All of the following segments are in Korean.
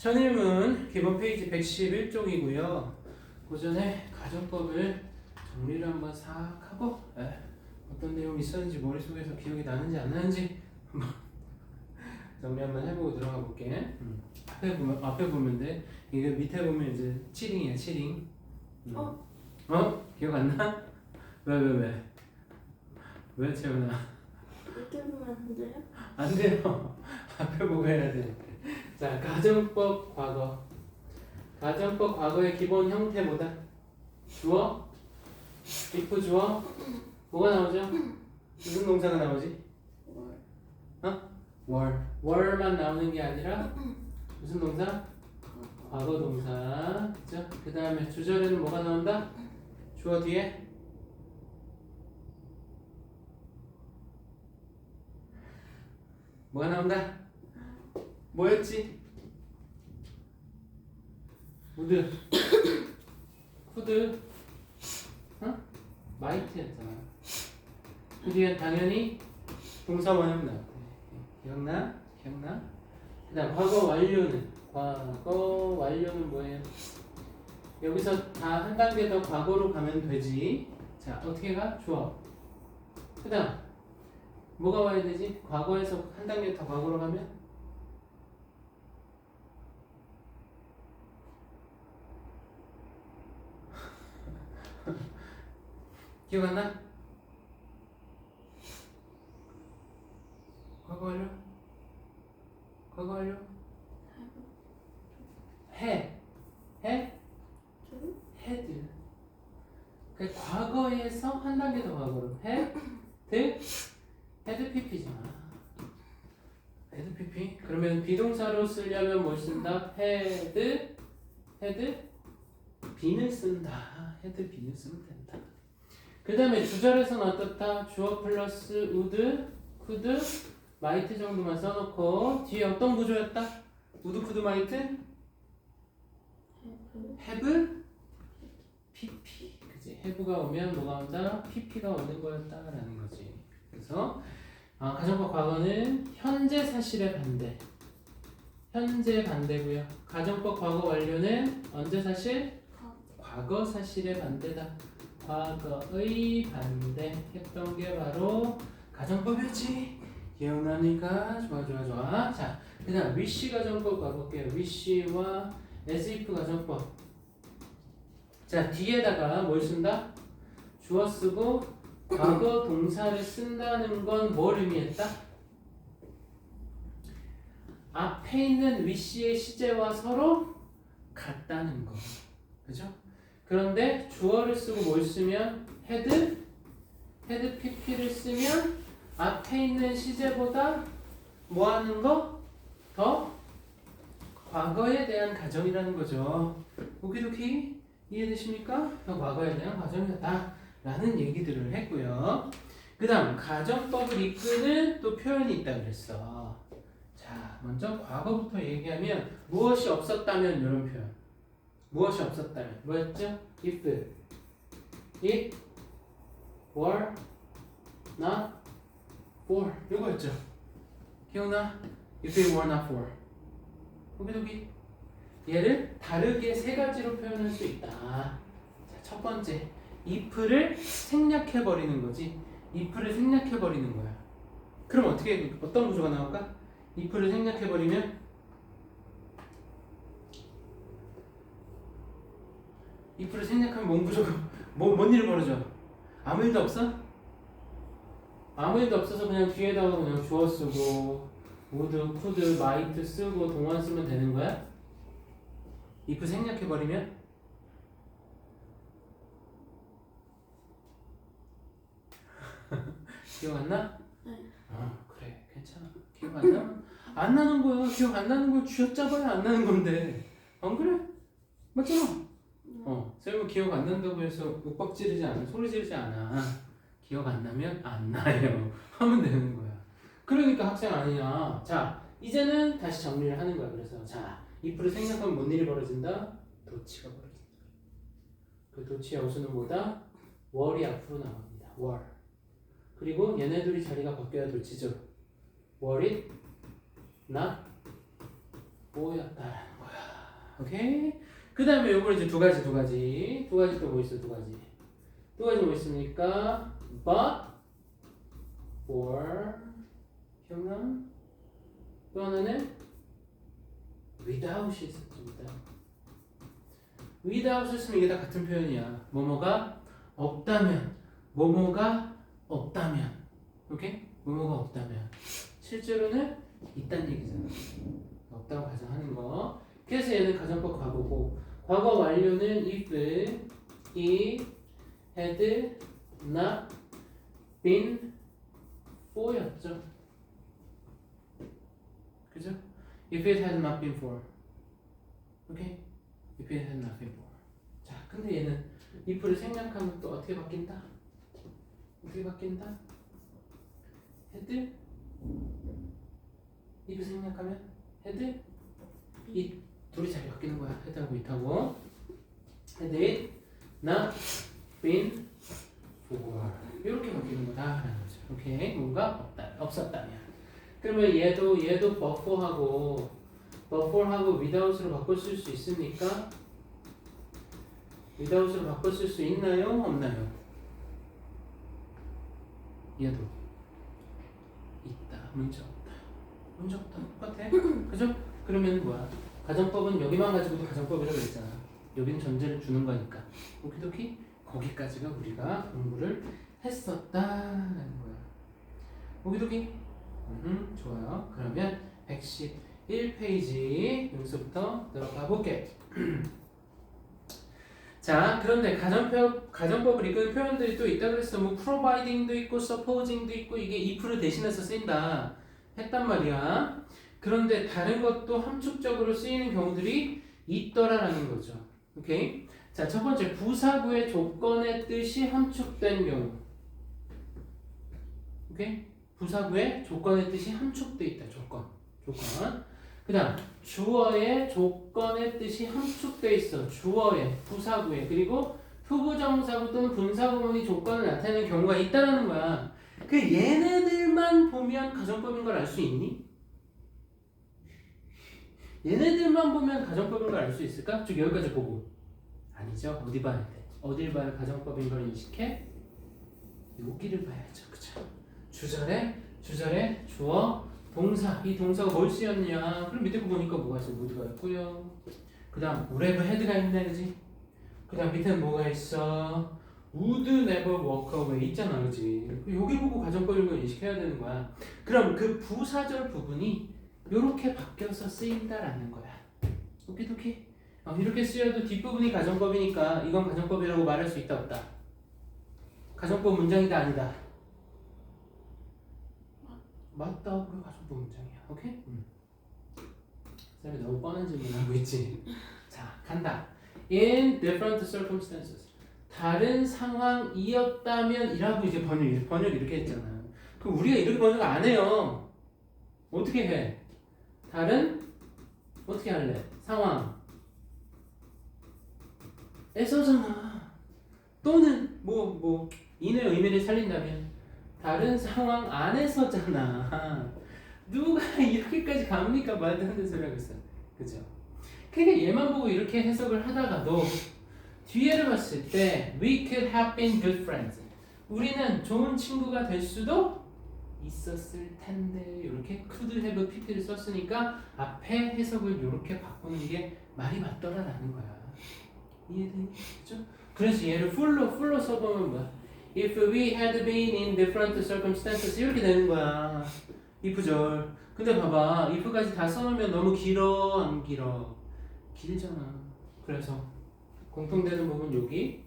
선임은 기본 페이지 111쪽이고요. 그 전에 가정법을 정리를 한번 싹 하고 어떤 내용이 있었는지 머릿속에서 기억이 나는지 안 나는지 한번 정리 한번 해보고 들어가 볼게. 앞에 보면 돼. 이게 밑에 보면 이제 치링이야, 치링. 기억 안 나? 왜 채훈아? 이렇게 보면 안 돼요? 안 돼요. 앞에 보고 해야 돼. 자, 가정법 과거. 가정법 과거의 기본 형태보다 주어, if 주어, 뭐가 나오죠? 무슨 동사가 나오지? 월만 나오는 게 아니라 무슨 동사? 과거 동사. 그죠? 그 다음에 주절에는 뭐가 나온다? 주어 뒤에 뭐가 나온다? 뭐였지? 우드, 후드, 마이트였잖아. 그 뒤엔 당연히 동사 원형 나왔대. 기억나? 그 다음 과거 완료는 뭐예요? 여기서 다 한 단계 더 과거로 가면 되지. 자, 어떻게 가? 주어. 그 다음 뭐가 와야 되지? 과거에서 한 단계 더 과거로 가면? 기억 안 나? 과거 완료? 헤드. 그 과거에서 한 단계 더 과거로 헤드 PP잖아. 헤드 PP. 그러면 비동사로 쓰려면 뭘 쓴다? 헤드 빈을 쓴다. 헤드 빈을 쓰면 된다. 그 다음에 주절에서는 어떻다? 주어 플러스 우드, 쿠드, 마이트 정도만 써놓고 뒤에 어떤 구조였다? 우드, 쿠드, 마이트? have, pp. 그치? have가 오면 뭐가 온다? pp가 오는 거였다라는 거지. 그래서 가정법 과거는 현재 사실의 반대. 현재 반대고요. 가정법 과거 완료는 언제 사실? 과거 사실의 반대다. 과거의 반대 했던 게 바로 가정법이었지. 기억나니까 좋아. 자, 그 다음 wish 가정법 가볼게요. wish와 as if 가정법. 자, 뒤에다가 뭘 쓴다? 주어 쓰고 과거 동사를 쓴다는 건 뭘 의미했다? 앞에 있는 wish의 시제와 서로 같다는 거. 그죠? 그런데 주어를 쓰고 뭘 쓰면 헤드 pp를 쓰면 앞에 있는 시제보다 뭐 하는 거? 더 과거에 대한 가정이라는 거죠. 오키도키 이해되십니까? 더 과거에 대한 가정이다 라는 얘기들을 했고요. 그 다음 가정법을 이끄는 또 표현이 있다 그랬어. 자, 먼저 과거부터 얘기하면 무엇이 없었다면 이런 표현. 무엇이 없었다면 뭐였죠? If it were not for 이거였죠. 기억나? If it were not for. 여기 얘를 다르게 세 가지로 표현할 수 있다. 자, 첫 번째 if를 생략해 버리는 거지. if를 생략해 버리는 거야. 그럼 어떤 구조가 나올까? if를 생략해 버리면 if를 생략하면 뭔 구조가 뭔 일이 벌어져? 아무 일도 없어? 아무 일도 없어서 그냥 뒤에다가 그냥 주어 쓰고 would, could, might 쓰고 동안 쓰면 되는 거야? if 생략해 버리면? 기억 안 나? 네. 그래 괜찮아. 기억 안 나? 안 나는 거야. 기억 안 나는 걸 쥐어짜봐야 안 나는 건데 안 그래? 맞잖아. 쌤은 기억 안 난다고 해서 윽박 지르지 않아. 소리 지르지 않아. 기억 안 나면 안 나요. 하면 되는 거야. 그러니까 학생 아니냐. 자, 이제는 다시 정리를 하는 거야. 그래서 자, if를 생략하면 뭔 일이 벌어진다? 도치가 벌어진다. 그 도치의 어수는 뭐다? were이 앞으로 나옵니다. were. 그리고 얘네들이 자리가 바뀌어야 도치죠. were it not 뭐였다라는 거야. 오케이? 그 다음에 요걸 이제 두 가지 또 뭐 있어? 두 가지 뭐 있습니까? but, or 기억나? 또 하나는 without이 있었습니다. without 쓰면 이게 다 같은 표현이야. 뭐뭐가 없다면, 뭐뭐가 없다면, 오케이? 뭐뭐가 없다면 실제로는 있다는 얘기잖아. 없다고 가정하는 거. 그래서 얘는 가정법 과거고, 과거 완료는 if it had not been for였죠. 그죠? If it had not been for. 오케이? If it had not been for. 자, 근데 얘는 if를 생략하면 또 어떻게 바뀐다? had? if 생략하면 had? 이 둘이 자리 바뀌는 거야. had하고 it하고. had it not been for. 이렇게 바뀌는 거다라는 거죠. 오케이? 뭔가 없었다면. 그러면 얘도 buffer하고 without으로 바꿔 쓸 수 있습니까? without으로 바꿔 쓸 수 있나요? 없나요? 얘도 있다. 문제 없다. 똑같아. 그죠? 그러면 뭐야? 가정법은 여기만 가지고도 가정법이라고 그랬잖아. 여기는 전제를 주는 거니까. 오키도키 거기까지가 우리가 공부를 했었다라는 거야. 오키도키? 좋아요. 그러면 111페이지 여기서부터 들어가 볼게. 자, 그런데 가정법을 이끄는 표현들이 또 있다 그랬어. 뭐 providing도 있고 supposing도 있고 이게 if를 대신해서 쓰인다 했단 말이야. 그런데 다른 것도 함축적으로 쓰이는 경우들이 있더라라는 거죠. 오케이? 자, 첫 번째 부사구의 조건의 뜻이 함축된 경우. 오케이? 부사구의 조건의 뜻이 함축돼 있다. 조건. 그 다음 주어의 조건의 뜻이 함축돼 있어. 주어의, 부사구에. 그리고 후부정사구 또는 분사구문이 조건을 나타내는 경우가 있다는 거야. 그 얘네들만 보면 가정법인 걸 알 수 있니? 얘네들만 보면 가정법인 걸 알 수 있을까? 쭉 여기까지 보고. 아니죠. 어디 봐야 돼? 어딜 봐야 가정법인 걸 인식해? 여기를 봐야죠. 그쵸? 주절에 주어 동사. 이 동사가 뭘 쓰였냐? 그럼 밑에 거 보니까 뭐가 있어? would가 있고요. 그 다음 would have had가 있네. 그지? 그 다음 밑에는 뭐가 있어? would never walk away 있잖아. 그지? 여기 보고 가정법인 걸 인식해야 되는 거야. 그럼 그 부사절 부분이 이렇게 바뀌어서 쓰인다라는 거야. 오키도키? 이렇게 쓰여도 뒷부분이 가정법이니까 이건 가정법이라고 말할 수 있다 없다? 가정법 문장이다 아니다? 맞다. 그게 가정법 문장이야. 오케이? 쌤이 너무 뻔한 질문하고 있지? 자, 간다. In different circumstances. 다른 상황이었다면 이라고 이제 번역 이렇게 했잖아. 그럼 우리가 이렇게 번역 안 해요. 어떻게 해? 어떻게 할래? 상황에서잖아. 또는 인의 의미를 살린다면 다른 상황 안에서잖아. 누가 이렇게까지 갑니까? 말도 안 되는 소리 하고 있어. 그죠? 그러니까 얘만 보고 이렇게 해석을 하다가도 뒤에를 봤을 때 We could have been good friends. 우리는 좋은 친구가 될 수도 있었을 텐데 이렇게 could have pp를 썼으니까 앞에 해석을 이렇게 바꾸는 게 말이 맞더라라는 거야. 이해되니? 그죠? 그래서 얘를 풀로 써보면 뭐야? If we had been in different circumstances 이렇게 되는 거야. if절. 근데 봐봐. if까지 다 써놓으면 너무 길어 안 길어? 길잖아. 그래서 공통되는 부분 여기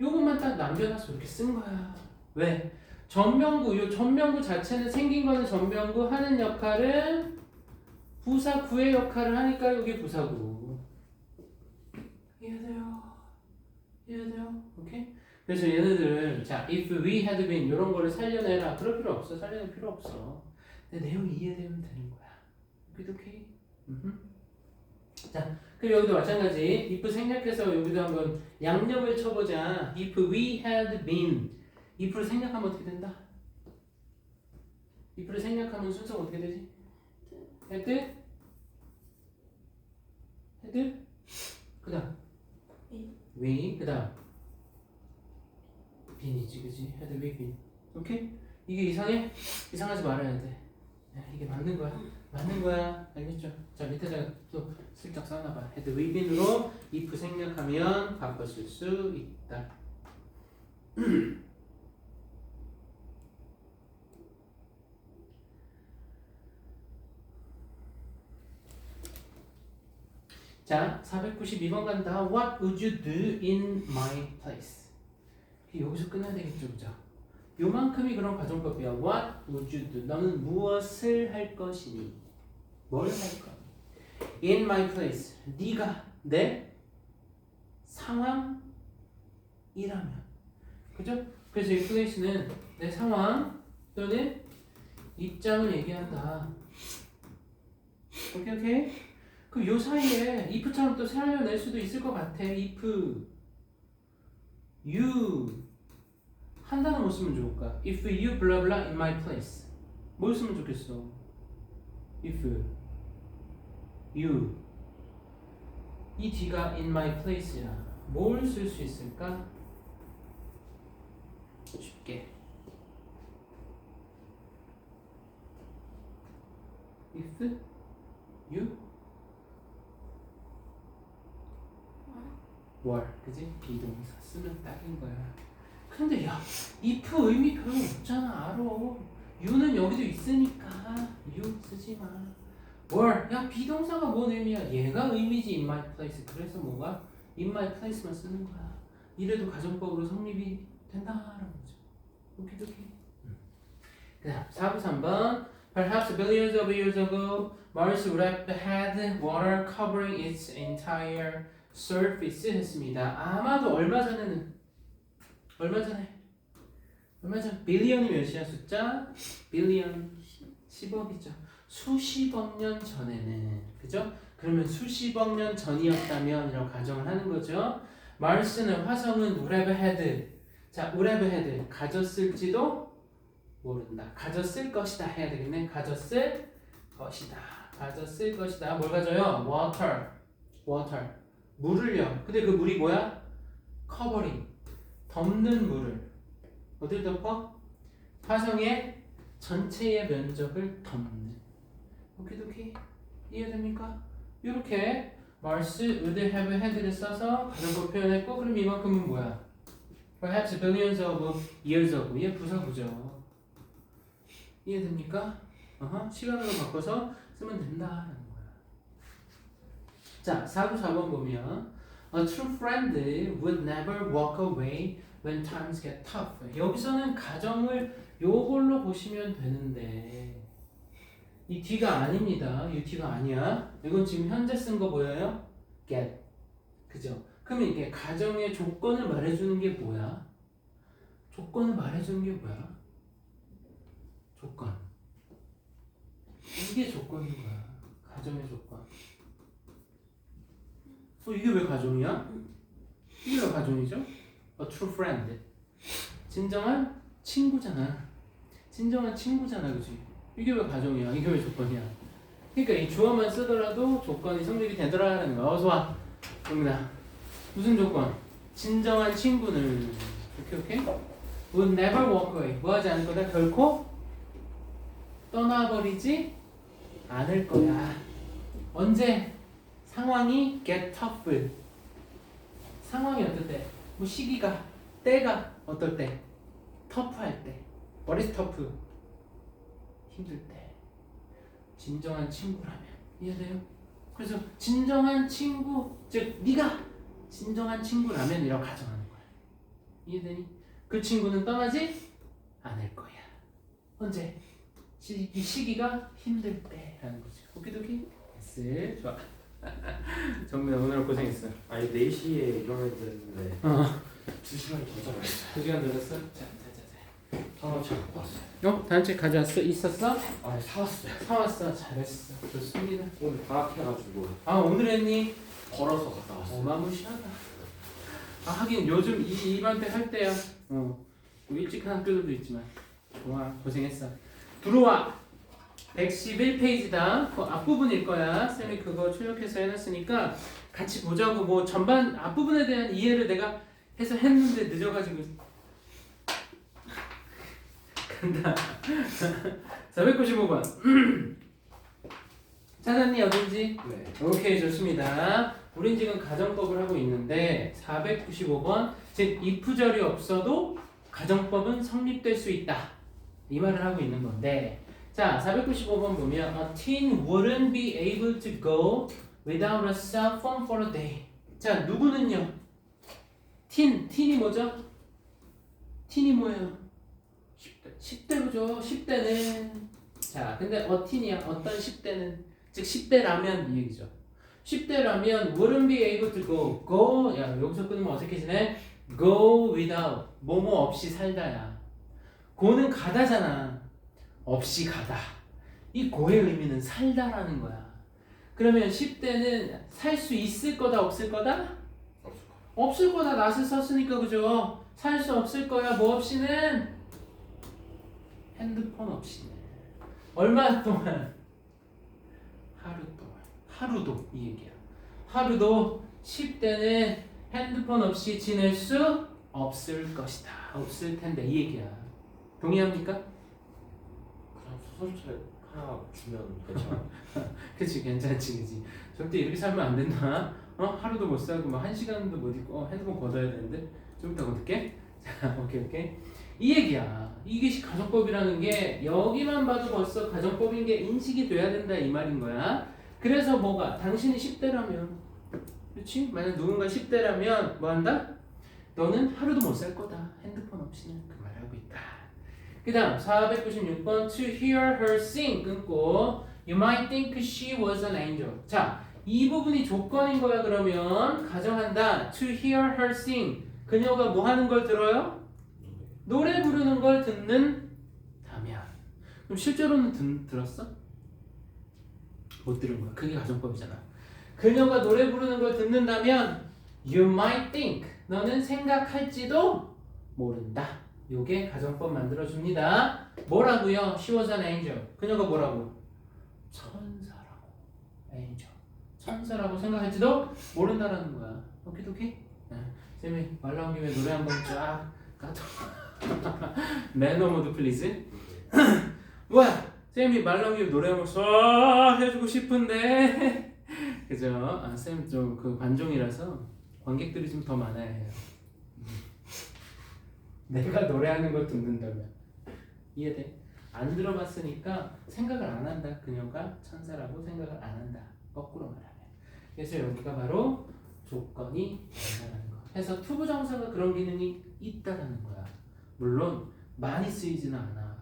요것만 딱 남겨놔서 이렇게 쓴 거야. 왜? 전명구 자체는 생긴 거는 전명구 하는 역할은 부사 구의 역할을 하니까 여기 부사구. 이해돼요? 오케이? 그래서 얘네들 자 if we had been 이런 거를 살려내라. 그럴 필요 없어. 살려낼 필요 없어. 근데 내용이 이해되면 되는 거야. 오케이? 자, 그럼 여기도 마찬가지. if 생략해서 여기도 한번 양념을 쳐보자. if we had been if를 생략하면 어떻게 된다? if를 생략하면 순서가 어떻게 되지? had 헤드 그 다음 윙 그 다음 빈이지 그지? 헤드 윙 빈. 오케이? 이게 이상해? 이상하지 말아야 돼. 야, 이게 맞는 거야. 맞는 거야. 알겠죠? 자 밑에다가 또 슬쩍 써놔봐. 헤드 윙 빈으로 if 생략하면 바꿔줄 수 있다. 자, 492번 간다. What would you do in my place? 여기서 끝내야 되겠죠, 그죠? 요만큼이 그런 가정법이야. What would you do? 너는 무엇을 할 것이니? 뭘 할 거니? In my place. 네가 내 상황이라면. 그죠? 그래서 이 place는 내 상황 또는 입장을 얘기한다. 오케이, 오케이? 그럼 요 사이에 if처럼 또 살려낼 수도 있을 것 같아. if you 한 단어 뭐 쓰면 좋을까? if you blah blah in my place 뭘 쓰면 좋겠어? if you 이 뒤가 in my place야. 뭘 쓸 수 있을까? 쉽게 if you were 그지? 비동사 쓰면 딱인 거야. 근데 야 if 의미 별로 없잖아. 알아. you는 여기도 있으니까 you 쓰지 마. were 야 비동사가 뭔 의미야? 얘가 의미지 in my place. 그래서 뭐가 in my place만 쓰는 거야. 이래도 가정법으로 성립이 된다라는 거죠. 오케이 오케이. 그 다음 4부 3번 Perhaps billions of years ago Mars would have had water covering its entire surface 했습니다. 아마도 얼마 전에 빌리언이 몇이야 숫자? 빌리언 10억이죠. 수십억 년 전에는 그죠? 그러면 수십억 년 전이었다면 이런 가정을 하는 거죠. 마르스는 화성은 would have had 자 would have had 가졌을지도 모른다. 가졌을 것이다 해야 되겠네. 가졌을 것이다. 뭘 가져요? water 물을요. 근데 그 물이 뭐야? covering 덮는 물을 어딜 덮어? 화성의 전체의 면적을 덮는. 오케이 이해됩니까? 이렇게 Mars would have had를 써서 가정법 표현했고 그럼 이만큼은 뭐야? Perhaps billions of years ago 얘 부사구죠. 이해됩니까? 시간으로 바꿔서 쓰면 된다는 거야. 자, 4부 4번 보면 A true friend would never walk away when times get tough. 여기서는 가정을 요걸로 보시면 되는데 이 D가 아닙니다. 이 D가 아니야. 이건 지금 현재 쓴 거 보여요? get. 그죠? 그러면 이게 가정의 조건을 말해주는 게 뭐야? 조건. 이게 조건인 거야. 가정의 조건. 이게 왜 가정이야? 이게 왜 가정이죠? A true friend. 진정한 친구잖아, 그지? 이게 왜 가정이야? 이게 왜 조건이야? 그러니까 이 주어만 쓰더라도 조건이 성립이 되더라는 거야. 어서 와. 여기다. 무슨 조건? 진정한 친구는 오케이? Would never walk away. 뭐하지 않을 거다. 결코 떠나버리지 않을 거야. 언제? 상황이 get tough. 상황이 어떨 때? 뭐 시기가, 때가 어떨 때? 터프할 때. What is tough? 힘들 때. 진정한 친구라면. 이해돼요? 그래서 진정한 친구, 즉 네가 진정한 친구라면 이라고 가정하는 거야. 이해되니? 그 친구는 떠나지 않을 거야. 언제? 이 시기가 힘들 때라는 거지. 오키도키? 됐어. 좋아. 정민아 오늘 고생했어. 아니 4시에 일어나야 되는데 2시간이 더 잡았어. 2시간 늘었어? 자. 단어책 갖고 왔어요. 단책 가져왔어? 있었어? 아니 사왔어요. 사왔어. 잘했어. 좋습니다. 오늘 방학해가지고 오늘 했니? 걸어서 갔다 왔어요. 어마무시하다. 하긴 요즘 이번 때 할 때야. 뭐 일찍 하는 학교들도 있지만. 좋아. 고생했어. 들어와. 111페이지다. 그 앞부분일 거야. 쌤이 그거 출력해서 해놨으니까 같이 보자고. 뭐 전반 앞부분에 대한 이해를 내가 해서 했는데 늦어가지고 간다. 495번 찾았니 어딘지? 네. 오케이 좋습니다. 우린 지금 가정법을 하고 있는데 495번 즉 if절이 없어도 가정법은 성립될 수 있다 이 말을 하고 있는 건데 자 495번 보면 A teen wouldn't be able to go without a cell phone for a day. 자 누구는요? teen이 뭐죠? teen이 뭐예요? 10대 그죠? 10대는 자 근데 teen이야 어떤 10대는 즉 10대라면 이 얘기죠. 10대라면 wouldn't be able to go 야 여기서 끊으면 어색해지네. go without 뭐뭐 없이 살다야. go는 가다잖아. 없이 가다. 이 go의 의미는 살다라는 거야. 그러면 10대는 살 수 있을 거다 없을 거다? 없을 거다. 낫을 썼으니까 그죠? 살 수 없을 거야. 뭐 없이는? 핸드폰 없이는. 얼마 동안? 하루 동안. 하루도 이 얘기야. 하루도 10대는 핸드폰 없이 지낼 수 없을 것이다. 없을 텐데 이 얘기야. 동의합니까? 그냥 소설책 하나 주면 괜찮아. 그치 괜찮지 그치. 절대 이렇게 살면 안 된다. 하루도 못 살고 막 1시간도 못 있고 핸드폰 걷어야 되는데 좀 이따 걷을게. 자 오케이 이 얘기야. 이게 가정법이라는 게 여기만 봐도 벌써 가정법인 게 인식이 돼야 된다 이 말인 거야. 그래서 뭐가 당신이 10대라면 그렇지? 만약 누군가 10대라면 뭐 한다? 너는 하루도 못 살 거다. 핸드폰 없이는 그 말을 하고 있다. 그 다음 496번 To hear her sing 끊고 You might think she was an angel. 자, 이 부분이 조건인 거야. 그러면 가정한다. To hear her sing. 그녀가 뭐 하는 걸 들어요? 노래 부르는 걸 듣는다면. 그럼 실제로는 들었어? 못 들은 거야. 그게 가정법이잖아. 그녀가 노래 부르는 걸 듣는다면 You might think. 너는 생각할지도 모른다. 요게 가정법 만들어줍니다. 뭐라고요? She was an angel. 그녀가 뭐라고? 천사라고. angel. 천사라고 생각할지도 모른다라는 거야. 오케이? 네. 쌤이 말 나온 김에 노래 한번 쫙 까줘. 매너 모드 플리즈. 뭐야? 쌤이 말 나온 김에 노래 한번 쏴 해주고 싶은데 그죠? 쌤 좀 그 관종이라서 관객들이 좀 더 많아야 해요. 내가 노래하는 걸 듣는다면 이해돼? 안 들어봤으니까 생각을 안 한다. 그녀가 천사라고 생각을 안 한다. 거꾸로 말하면. 그래서 여기가 바로 조건이 된다는 거. 그래서 투부정사가 그런 기능이 있다라는 거야. 물론 많이 쓰이지는 않아.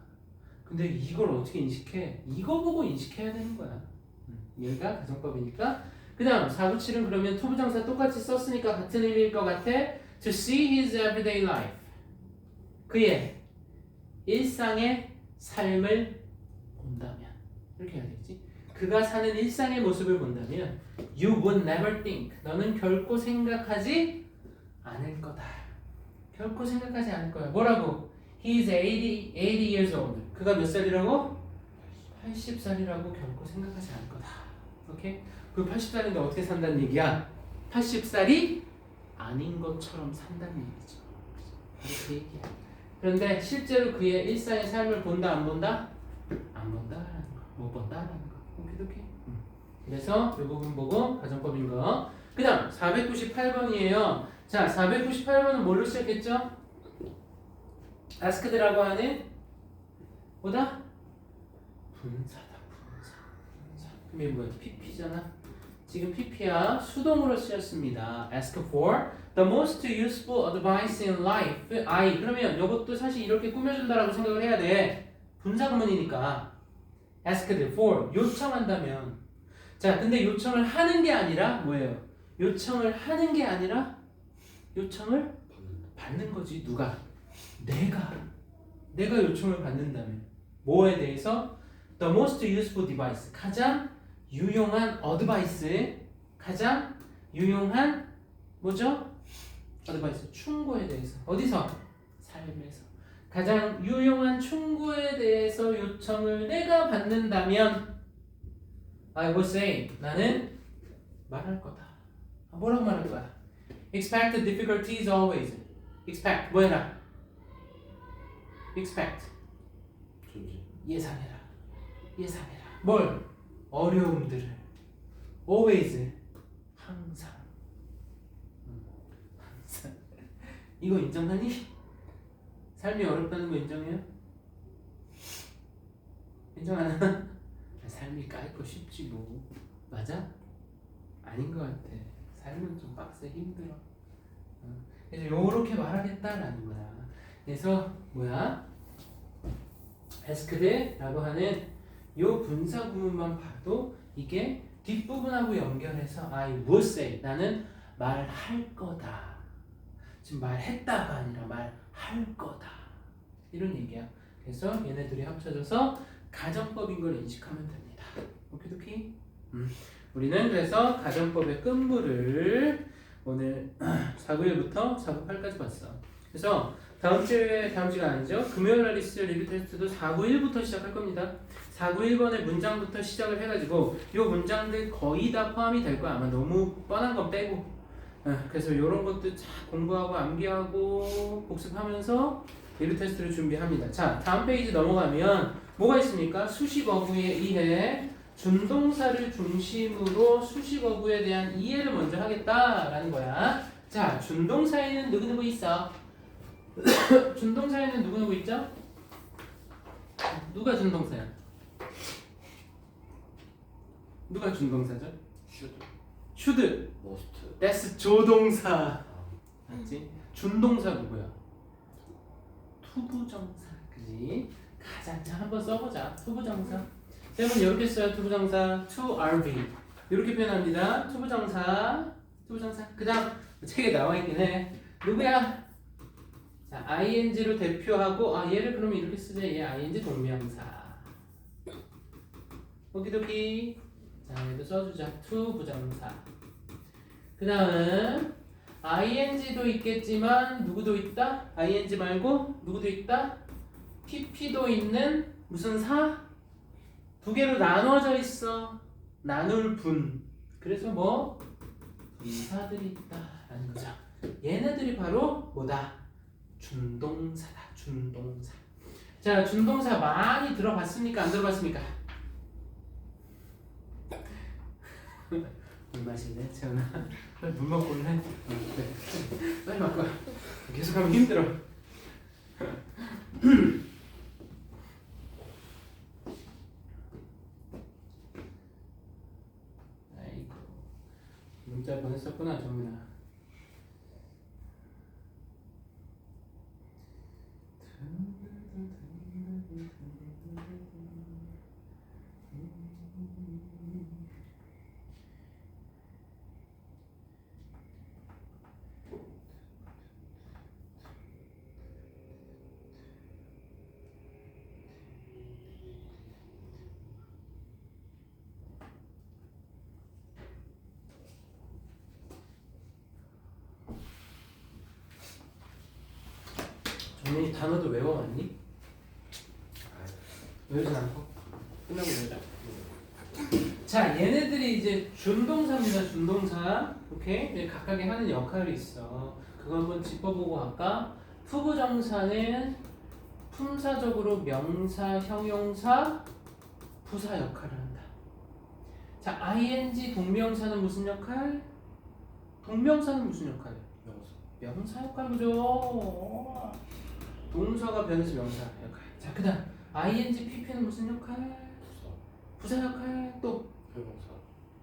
근데 이걸 어떻게 인식해? 이거 보고 인식해야 되는 거야. 얘가 가정법이니까. 그 다음 497은 그러면 투부정사 똑같이 썼으니까 같은 의미일 것 같아. To see his everyday life. 그의 일상의 삶을 본다면 이렇게 해야 되겠지. 그가 사는 일상의 모습을 본다면 You would never think. 너는 결코 생각하지 않을 거다. 결코 생각하지 않을 거야. 뭐라고? He is 80 years old. 그가 몇 살이라고? 80살이라고 결코 생각하지 않을 거다. 오케이? 그 80살인데 어떻게 산다는 얘기야? 80살이 아닌 것처럼 산다는 얘기죠. 이렇게 얘기야. 그런데 실제로 그의 일상의 삶을 본다 안 본다? 안 본다라는 거. 못 본다라는 거. 오케이. 그래서 이 부분 보고 가정법인 거. 그 다음 498번이에요. 자 498번은 뭘로 시작했죠? asked라고 하는 뭐다? 분사다. 분사. 그럼 이게 뭐야? pp잖아. 지금 pp야. 수동으로 쓰였습니다. ask for the most useful advice in life. I. 그러면 이것도 사실 이렇게 꾸며준다라고 생각을 해야 돼. 분사구문이니까. asked for. 요청한다면. 자, 근데 요청을 하는 게 아니라 뭐예요? 요청을 하는 게 아니라 요청을 받는 거지. 누가? 내가 요청을 받는다면. 뭐에 대해서? The most useful device. 가장 유용한 어드바이스. 가장 유용한 뭐죠? 어드바이스. 충고에 대해서. 어디서? 삶에서. 가장 유용한 충고에 대해서 요청을 내가 받는다면 I will say 나는 말할 거다. 뭐라고 말할 거야? Expect difficulties always. Expect 뭐 해라? Expect 존재. 예상해라. 예상해라. 뭘? 어려움들을. Always 항상. 항상. 이거 인정하니? 삶이 어렵다는 거 인정해요? 인정 안 하나? 삶이 까이고 쉽지 뭐. 맞아? 아닌 것 같아. 삶은 좀 빡세 힘들어. 그래서 요렇게 말하겠다라는 거야. 그래서 뭐야? asked라고 하는 요 분사 구문만 봐도 이게 뒷부분하고 연결해서 I will say 나는 말할 거다. 지금 말했다가 아니라 말할 거다. 이런 얘기야. 그래서 얘네들이 합쳐져서 가정법인 걸 인식하면 됩니다. 오케이? 우리는 그래서 가정법의 끝물을 오늘 491부터 498까지 봤어. 그래서 다음 주가 아니죠. 금요일 날 있을 리뷰 테스트도 491부터 시작할 겁니다. 491번의 문장부터 시작을 해가지고 이 문장들 거의 다 포함이 될 거야. 아마 너무 뻔한 건 빼고. 그래서 이런 것도 잘 공부하고 암기하고 복습하면서 리뷰 테스트를 준비합니다. 자, 다음 페이지 넘어가면 뭐가 있습니까? 수식 어구의 이해, 준동사를 중심으로 수식 어구에 대한 이해를 먼저 하겠다라는 거야. 자, 준동사에는 누구누구 있어? 준동사에는 누구누구 있죠? 누가 준동사야? 누가 준동사죠? should. 머스트. that's 조동사. 맞지? 준동사 누구야? 투부정사. 그지? 가장 자 한번 써보자. 투부정사. 쌤은 이렇게 써요. 투부정사. to RV. 이렇게 표현합니다. 투부정사. 투부정사. 그 다음 책에 나와있긴 해. 누구야? 자, ing로 대표하고 얘를 그러면 이렇게 쓰자. 얘 ing 동명사. 오키도키. 자, 얘도 써주자. to 부정사. 그 다음 ing도 있겠지만 누구도 있다? ing 말고 누구도 있다? pp도 있는 무슨 사? 두 개로 나눠져 있어. 나눌 분. 그래서 뭐? 분사들이 있다라는 거죠. 얘네들이 바로 뭐다? 준동사다. 준동사. 자, 준동사 많이 들어봤습니까? 안 들어봤습니까? 물 마실래? 채연아? 빨리 물 먹고 올래? 네. 빨리 먹고 와. 계속하면 힘들어. 아이고, 문자 보냈었구나 정민아. 정민이 단어도 외워왔니? 외우진 않고 끝나고 외우자. 자, 얘네들이 이제 준동사입니다. 준동사. 오케이? 각각의 하는 역할이 있어. 그거 한번 짚어보고 갈까? 투부정사는 품사적으로 명사, 형용사, 부사 역할을 한다. 자, ing 동명사는 무슨 역할? 동명사는 무슨 역할? 명사 역할 그죠? 동사가 변해서 명사 역할. 자, 그 다음 ing, pp는 무슨 역할? 부사 역할. 또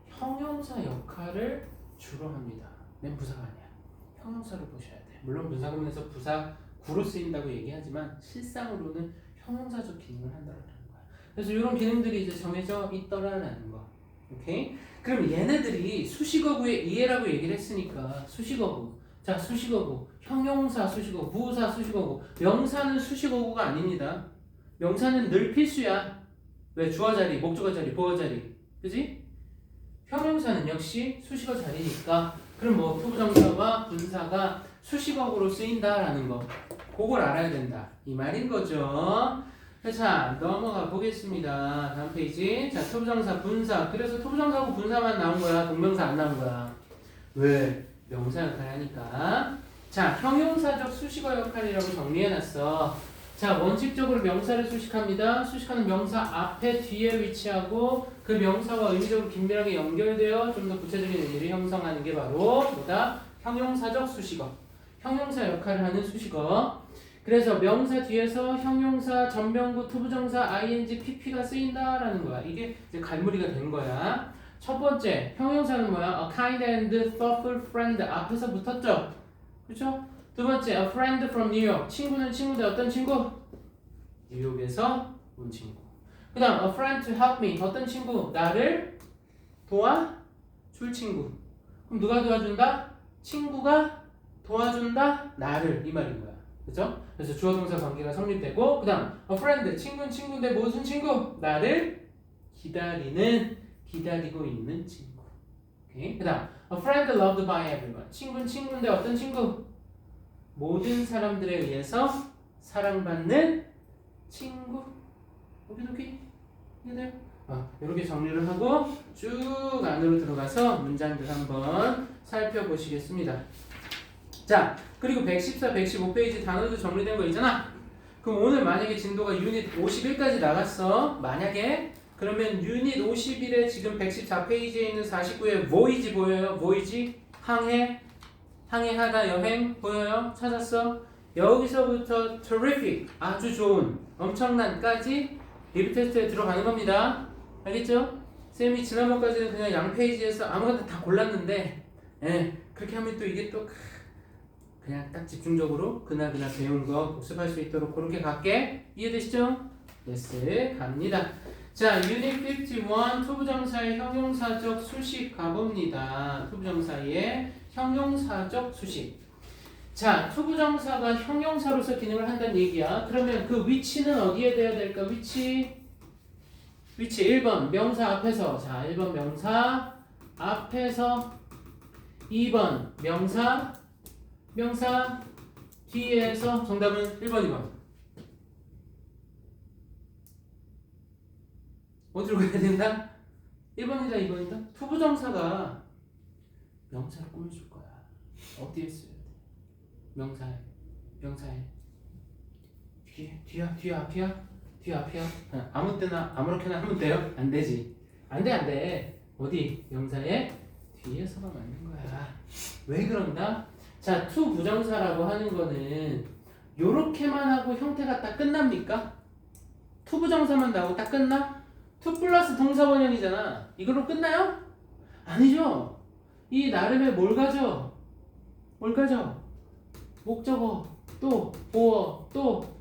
형용사 역할을 주로 합니다. 맨 부사가 아니야. 형용사를 보셔야 돼. 물론 분사구문에서 부사 구로 쓰인다고 얘기하지만 실상으로는 형용사적 기능을 한다는 거야. 그래서 이런 기능들이 이제 정해져 있더라라는 거. 오케이? 그럼 얘네들이 수식어구의 이해라고 얘기를 했으니까 수식어구. 자, 수식어구, 형용사 수식어구, 부사 수식어구. 명사는 수식어구가 아닙니다. 명사는 늘 필수야. 왜? 주어 자리, 목적어 자리, 보어 자리. 그지? 형용사는 역시 수식어 자리니까 그럼 뭐 투부정사와 분사가 수식어구로 쓰인다라는 거. 그걸 알아야 된다. 이 말인 거죠. 자, 넘어가 보겠습니다. 다음 페이지. 자, 투부정사, 분사. 그래서 투부정사하고 분사만 나온 거야. 동명사 안 나온 거야. 왜? 명사 역할 하니까. 자, 형용사적 수식어 역할이라고 정리해놨어. 자, 원칙적으로 명사를 수식합니다. 수식하는 명사 앞에 뒤에 위치하고 그 명사와 의미적으로 긴밀하게 연결되어 좀 더 구체적인 의미를 형성하는 게 바로 뭐다? 형용사적 수식어. 형용사 역할을 하는 수식어. 그래서 명사 뒤에서 형용사, 전명구, 투부정사, ing, pp가 쓰인다라는 거야. 이게 이제 갈무리가 된 거야. 첫 번째, 형용사는 뭐야? A kind and thoughtful friend 앞에서 붙었죠? 그렇죠? 두 번째, a friend from New York. 친구는 친구인데 어떤 친구? 뉴욕에서 온 친구. 그 다음, a friend to help me. 어떤 친구? 나를 도와줄 친구. 그럼 누가 도와준다? 친구가 도와준다? 나를. 이 말인 거야. 그죠? 그래서 주어 동사 관계가 성립되고 그 다음 a friend 친구는 친구인데 무슨 친구? 나를 기다리고 있는 친구. 오케이? 그 다음 a friend loved by everyone 친구는 친구인데 어떤 친구? 모든 사람들에 의해서 사랑받는 친구. 오케이? 이해돼요? 이렇게 정리를 하고 쭉 안으로 들어가서 문장들 한번 살펴보시겠습니다. 자, 그리고 114, 115페이지 단어도 정리된 거 있잖아. 그럼 오늘 만약에 진도가 유닛 51까지 나갔어. 만약에 그러면 유닛 51에 지금 114페이지에 있는 49에 voyage 보여요? voyage? 항해하다 여행 보여요? 찾았어? 여기서부터 terrific 아주 좋은 엄청난까지 리뷰 테스트에 들어가는 겁니다. 알겠죠? 쌤이 지난번까지는 그냥 양페이지에서 아무거나 다 골랐는데 그렇게 하면 또 이게 또 그냥 딱 집중적으로 그날그날 배운 거 복습할 수 있도록 그렇게 갈게. 이해되시죠? 예스 갑니다. 자, 유닛 51 투부정사의 형용사적 수식 가봅니다. 투부정사의 형용사적 수식. 자, 투부정사가 형용사로서 기능을 한다는 얘기야. 그러면 그 위치는 어디에 돼야 될까? 위치 1번 명사 앞에서. 자, 1번 명사 앞에서. 2번 명사 뒤에서. 정답은 1번, 2번. 어디로 가야 된다? 1번이다, 2번이다? 투부정사가 명사를 꾸며줄 거야. 어디에 써야 돼? 명사에. 뒤야, 앞이야? 아무 때나, 아무렇게나 하면 돼요? 안 되지. 안 돼. 어디? 명사에 뒤에서가 맞는 거야. 왜 그런다? 자, 투 부정사라고 하는 거는 요렇게만 하고 형태가 딱 끝납니까? 투 부정사만 나오고 딱 끝나? 투 플러스 동사 원형이잖아. 이걸로 끝나요? 아니죠. 이 나름의 뭘 가져? 목적어, 또 보어, 또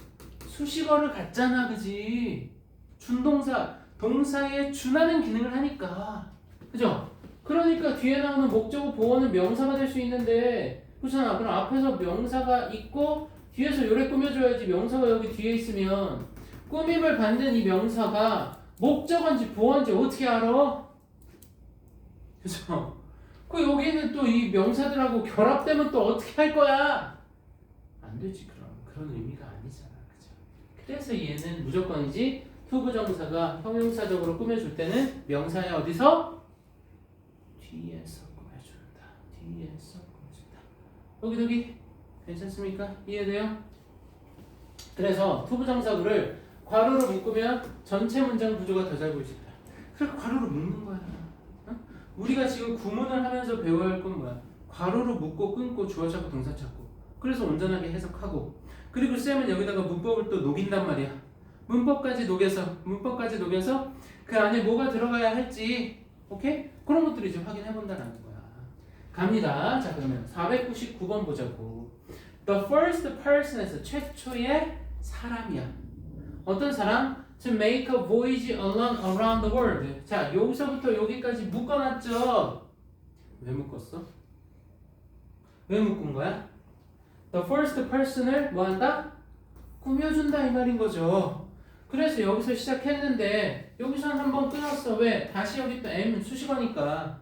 수식어를 갖잖아, 그지? 준동사, 동사에 준하는 기능을 하니까, 그죠? 그러니까 뒤에 나오는 목적어, 보어는 명사가 될 수 있는데, 그렇잖아. 그럼 앞에서 명사가 있고 뒤에서 요래 꾸며줘야지. 명사가 여기 뒤에 있으면 꾸밈을 받는 이 명사가 목적어인지 보어인지 어떻게 알아? 그죠? 그 여기는 또 이 명사들하고 결합되면 또 어떻게 할 거야? 안 되지. 그런 의미가 아니잖아. 그죠? 그래서 얘는 무조건이지. 투부정사가 형용사적으로 꾸며줄 때는 명사의 어디서? 뒤에서 꾸며준다. 여기 괜찮습니까? 이해돼요? 그래서 투부정사구를 괄호로 묶으면 전체 문장 구조가 더 잘 보이실 거야. 그래서 괄호로 묶는 거야. 우리가 지금 구문을 하면서 배워야 할 건 뭐야? 괄호로 묶고 끊고 주어 찾고 동사 찾고. 그래서 온전하게 해석하고. 그리고 쌤은 여기다가 문법을 또 녹인단 말이야. 문법까지 녹여서 그 안에 뭐가 들어가야 할지, 오케이? 그런 것들을 이제 확인해 본다는 거야. 갑니다. 자, 그러면 499번 보자고. The first person에서 최초의 사람이야. 어떤 사람? To make a voyage alone around the world. 자, 여기서부터 여기까지 묶어놨죠? 왜 묶었어? 왜 묶은 거야? The first person을 뭐 한다? 꾸며준다 이 말인 거죠. 그래서 여기서 시작했는데 여기서는 한번 끊었어. 왜? 다시 여기 또 M 수식어니까.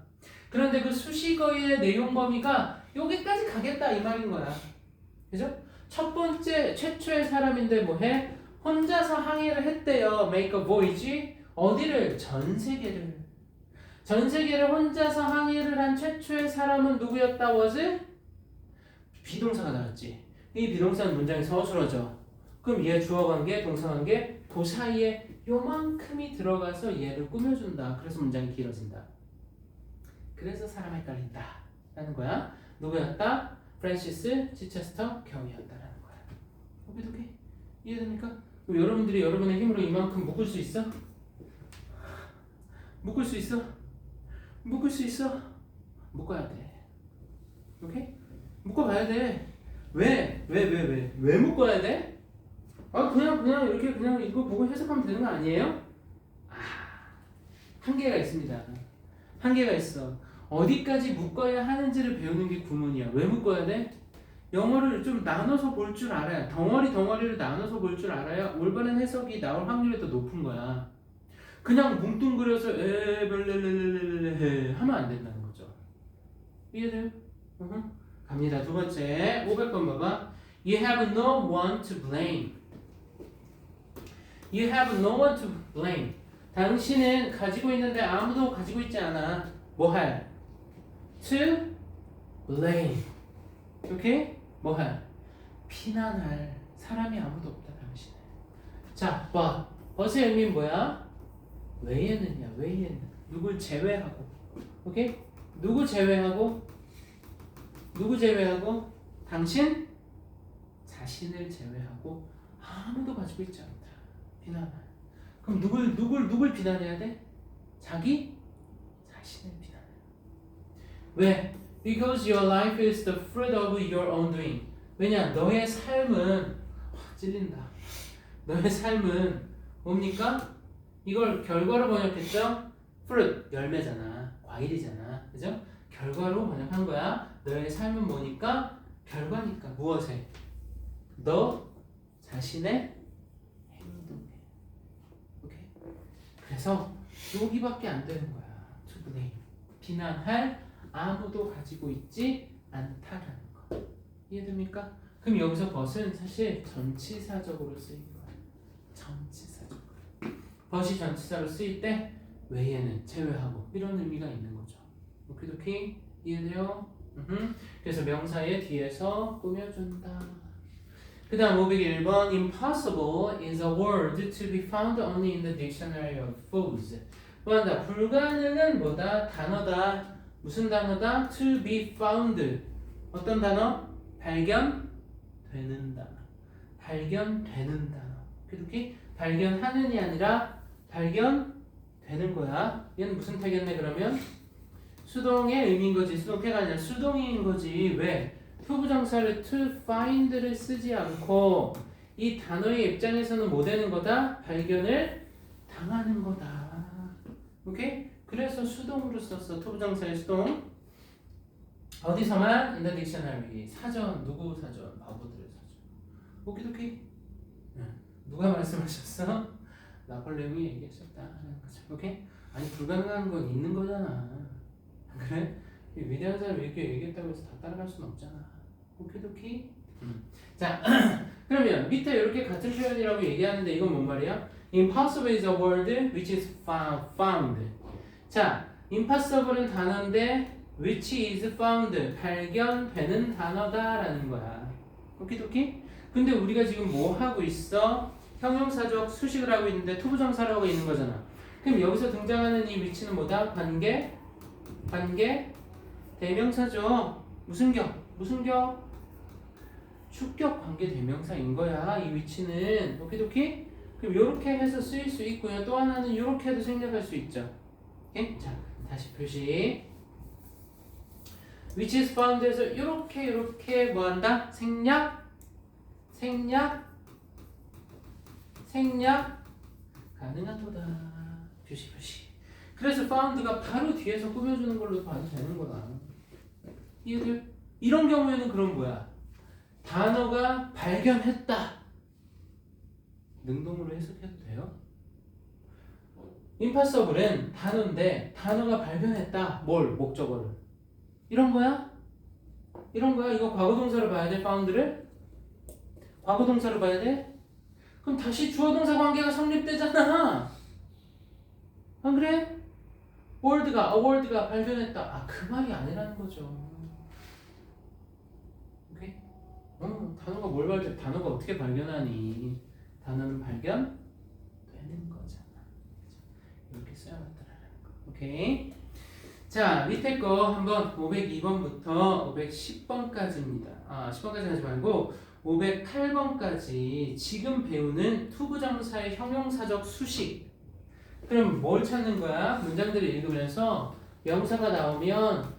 그런데 그 수식어의 내용 범위가 여기까지 가겠다 이 말인 거야. 그죠? 첫 번째 최초의 사람인데 뭐해? 혼자서 항해를 했대요. make a voyage. 어디를? 전 세계를. 전 세계를 혼자서 항해를 한 최초의 사람은 누구였다? was? 비동사가 나왔지. 이 비동사는 문장이 서술어져. 그럼 얘 주어관계, 동사관계 그 사이에 요만큼이 들어가서 얘를 꾸며준다. 그래서 문장이 길어진다. 그래서 사람 헷갈린다 라는 거야. 누구였다? 프랜시스 치체스터 경이었다라는 거야. 오케이? 이해됩니까? 그럼 여러분들이 여러분의 힘으로 이만큼 묶을 수 있어? 묶을 수 있어? 묶을 수 있어? 묶어야 돼. 오케이? 묶어봐야 돼. 왜 묶어야 돼? 그냥 이렇게 그냥 이거 보고 해석하면 되는 거 아니에요? 한계가 있습니다. 한계가 있어. 어디까지 묶어야 하는지를 배우는 게 구문이야. 왜 묶어야 돼? 영어를 좀 나눠서 볼 줄 알아야, 덩어리를 나눠서 볼 줄 알아야 올바른 해석이 나올 확률이 더 높은 거야. 그냥 뭉뚱그려서 하면 안 된다는 거죠. 이해돼요? 갑니다. 두 번째 500번 봐봐. You have no one to blame. You have no one to blame. 당신은 가지고 있는데 아무도 가지고 있지 않아. 뭐 할? To blame. 오케이? 뭐 할? 비난할 사람이 아무도 없다 당신은. 자, 봐. 벗의 의미는 뭐야? 외에는이야. 외에는. 누굴 제외하고. 오케이? 누구 제외하고? 누구 제외하고? 당신 자신을 제외하고 아무도 가지고 있지 않다. 비난할. 그럼 누굴 비난해야 돼? 자기 자신을 비난해. 왜? Because your life is the fruit of your own doing. 왜냐? 너의 삶은 찔린다. 너의 삶은 뭡니까? 이걸 결과로 번역했죠? fruit 열매잖아. 과일이잖아. 그죠? 결과로 번역한 거야. 너의 삶은 뭐니까? 결과니까. 무엇에? 너 자신의 행동에. 오케이? 그래서 여기밖에 안 되는 거야. to blame. 비난할 아무도 가지고 있지 않다라는 거. 이해됩니까? 그럼 여기서 벗은 사실 전치사적으로 쓰인 거야. 전치사적으로. 벗이 전치사로 쓰일 때 외에는 제외하고 이런 의미가 있는 거죠. 오케이? 이해돼요? 그래서 명사의 뒤에서 꾸며준다. 그 다음 501번 Impossible is a word to be found only in the dictionary of foods. 뭐한다? 불가능은 뭐다? 단어다. 무슨 단어다? To be found. 어떤 단어? 발견되는 단어. 발견되는 단어. 그렇게 발견하는이 아니라 발견되는 거야. 얘는 무슨 태겠네 그러면? 수동의 의미인 거지. 수동태가 아니라 수동인 거지. 왜? 투부정사를 to find를 쓰지 않고 이 단어의 입장에서는 뭐 되는 거다? 발견을 당하는 거다. 오케이? 그래서 수동으로 썼어. 투부정사의 수동. 어디서만? In the dictionary. 사전. 누구 사전? 바보들의 사전. 오케이? 누가 말씀하셨어? 나폴레옹이 얘기하셨다 하는 거죠. 오케이? 아니 불가능한 건 있는 거잖아. 그래? 위대한 사람이 이렇게 얘기했다고 해서 다 따라갈 수는 없잖아. 오케이? 자, 그러면 밑에 이렇게 같은 표현이라고 얘기하는데 이건 뭔 말이야? Impossible is a word which is found. 자, impossible은 단어인데 which is found, 발견되는 단어다라는 거야. 오케이? 근데 우리가 지금 뭐 하고 있어? 형용사적 수식을 하고 있는데 투부정사를 하고 있는 거잖아. 그럼 여기서 등장하는 이 위치는 뭐다? 관계, 대명사죠. 무슨 격? 주격 관계 대명사인 거야. 이 위치는. 오케이? 그럼 이렇게 해서 쓰일 수 있고요. 또 하나는 이렇게 해도 생략할 수 있죠. 오케이? 자, 다시 표시. which is found에서 이렇게 뭐한다? 생략 가능하도다. 표시. 그래서 found가 바로 뒤에서 꾸며주는 걸로 봐도 되는 거다. 이해돼요? 이런 경우에는 그럼 뭐야? 단어가 발견했다. 능동으로 해석해도 돼요? impossible은 단어인데 단어가 발견했다. 뭘? 목적어를. 이런 거야? 이거 과거 동사로 봐야 돼, found를? 과거 동사로 봐야 돼? 그럼 다시 주어 동사 관계가 성립되잖아. 안 그래? 월드가 발견했다. 아, 그 말이 아니라는 거죠. 오케이? 단어가 뭘 발견? 단어가 어떻게 발견하니? 단어는 발견되는 거잖아. 이렇게 써야겠다라는 거. 오케이? 자, 밑에 거 한번 502번부터 510번까지입니다. 10번까지 하지 말고 508번까지 지금 배우는 투부정사의 형용사적 수식. 그럼 뭘 찾는 거야? 문장들을 읽으면서 명사가 나오면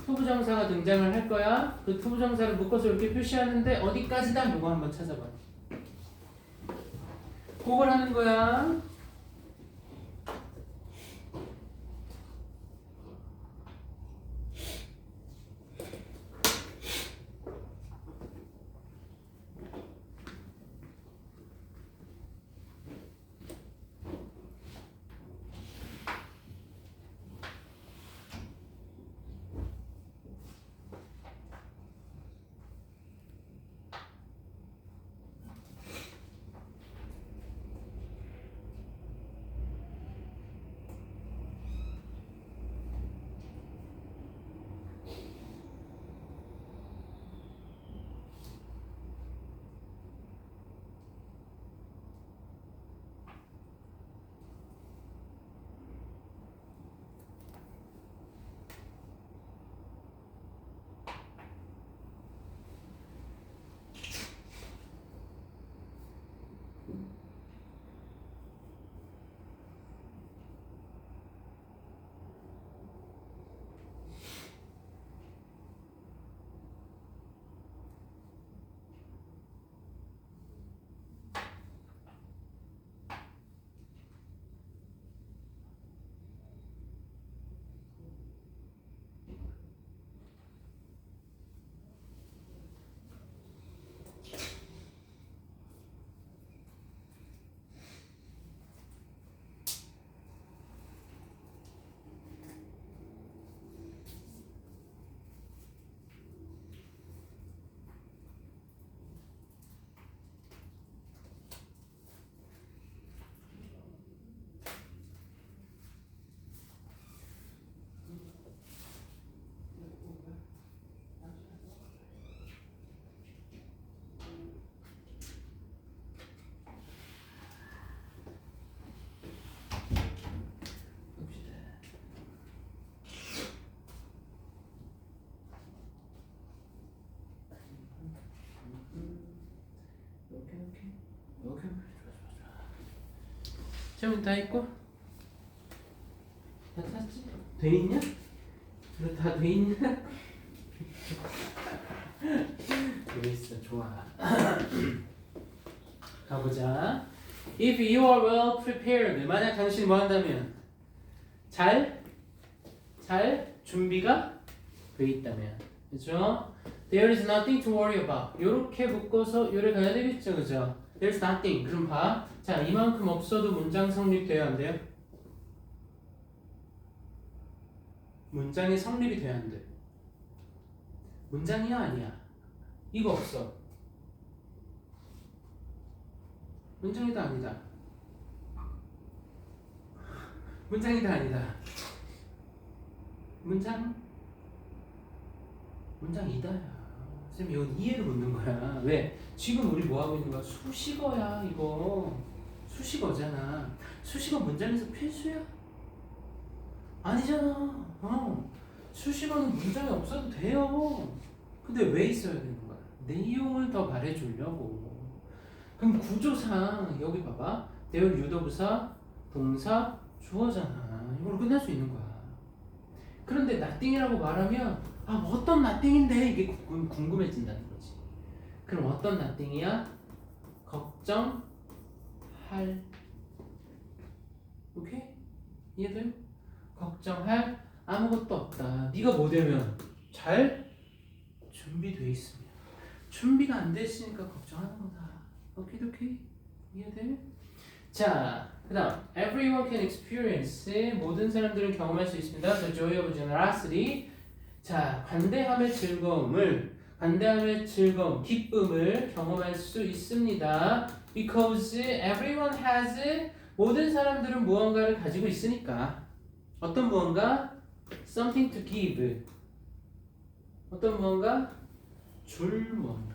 투부정사가 등장을 할 거야. 그 투부정사를 묶어서 이렇게 표시하는데 어디까지다? 이거 한번 찾아봐. 그걸 하는 거야. 오케이. 좋아. 질문 다 했고? 다 탔지? 돼 있냐? 너 다 돼 있냐? 돼 있어. 좋아. 가보자. If you are well prepared, 만약 당신이 뭐 한다면? 잘 준비가 돼 있다면. 그죠? There is nothing to worry about. 요렇게 묶어서 요래 가야 되겠죠, 그죠? There's nothing. 그럼 봐. 자, 이만큼 없어도 문장 성립돼야 안 돼요? 문장이 성립이 돼야 안 돼. 문장이야, 아니야? 이거 없어. 문장이다, 아니다? 문장이다, 아니다? 문장이다야. 쌤, 이건 이해를 묻는 거야. 왜? 지금 우리 뭐 하고 있는 거야? 수식어야, 이거. 수식어잖아. 수식어 문장에서 필수야? 아니잖아. 수식어는 문장에 없어도 돼요. 근데 왜 있어야 되는 거야? 내용을 더 말해주려고. 그럼 구조상 여기 봐봐. 대열 유도부사, 동사, 주어잖아. 이걸로 끝날 수 있는 거야. 그런데 nothing이라고 말하면 뭐 어떤 nothing인데 이게 궁금해진다는 거지. 그럼 어떤 nothing이야? 걱정할. 오케이? 이해돼? 걱정할 아무것도 없다. 네가 뭐 되면? 잘 준비돼 있으면. 준비가 안 됐으니까 걱정하는 거다. 오케이? 이해돼? 자, 그 다음 Everyone can experience. 모든 사람들은 경험할 수 있습니다. The joy of generosity. 자, 관대함의 즐거움을 반대함의 즐거움, 기쁨을 경험할 수 있습니다. Because everyone has 모든 사람들은 무언가를 가지고 있으니까. 어떤 무언가? Something to give. 어떤 무언가? 줄 무언가.